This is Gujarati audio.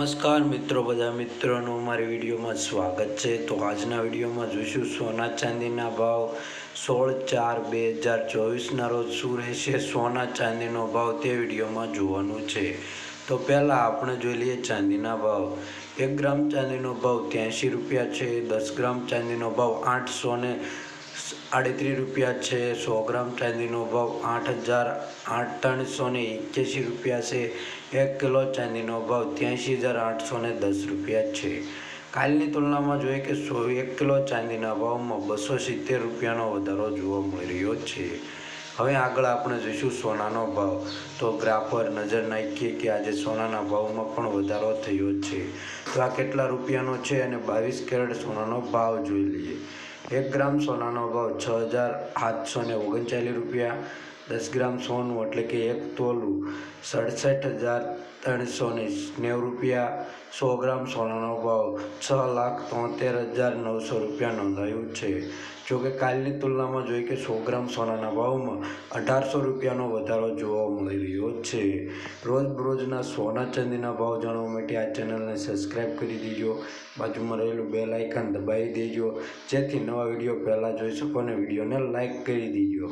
નમસ્કાર મિત્રો, બધા મિત્રોનું મારી વિડીયોમાં સ્વાગત છે। તો આજના વિડીયોમાં જોઈશું સોના ચાંદીના ભાવ 16/4/2024ના રોજ શું રહેશે સોના ચાંદીનો ભાવ તે વિડીયોમાં જોવાનું છે। તો પહેલાં આપણે જોઈ લઈએ ચાંદીના ભાવ। 1 ગ્રામ ચાંદીનો ભાવ 83 રૂપિયા છે। 10 ગ્રામ ચાંદીનો ભાવ 838 રૂપિયા છે। 100 ગ્રામ ચાંદીનો ભાવ 8,381 રૂપિયા છે। 1 કિલો ચાંદીનો ભાવ 83,810 રૂપિયા છે। કાલની તુલનામાં જોઈએ કે 1 કિલો ચાંદીના ભાવમાં 270 રૂપિયાનો વધારો જોવા મળી રહ્યો છે। હવે આગળ આપણે જોઈશું સોનાનો ભાવ। તો ગ્રાફ પર નજર નાખીએ કે આજે સોનાના ભાવમાં પણ વધારો થયો છે। તો આ કેટલા રૂપિયાનો છે અને 22 કેરેટ સોનાનો ભાવ જોઈ લઈએ। 1 ગ્રામ સોનાનો ભાવ 6,739 રૂપિયા। 10 ગ્રામ સોનું એટલે કે 1 તોલું 67,390 રૂપિયા। 100 ગ્રામ સોનાનો ભાવ 6,73,900 રૂપિયા નોંધાયું છે। જોકે કાલની તુલનામાં જોઈએ કે 100 ગ્રામ સોનાના ભાવમાં 1,800 રૂપિયાનો વધારો જોવા મળી રહ્યો છે। રોજબરોજના સોના ચાંદીના ભાવ જાણવા માટે આ ચેનલને સબસ્ક્રાઈબ કરી દેજો, બાજુમાં રહેલું બેલ આઇકન દબાવી દેજો, જેથી નવા વિડીયો પહેલાં જોઈ શકો અને વિડીયોને લાઇક કરી દેજો।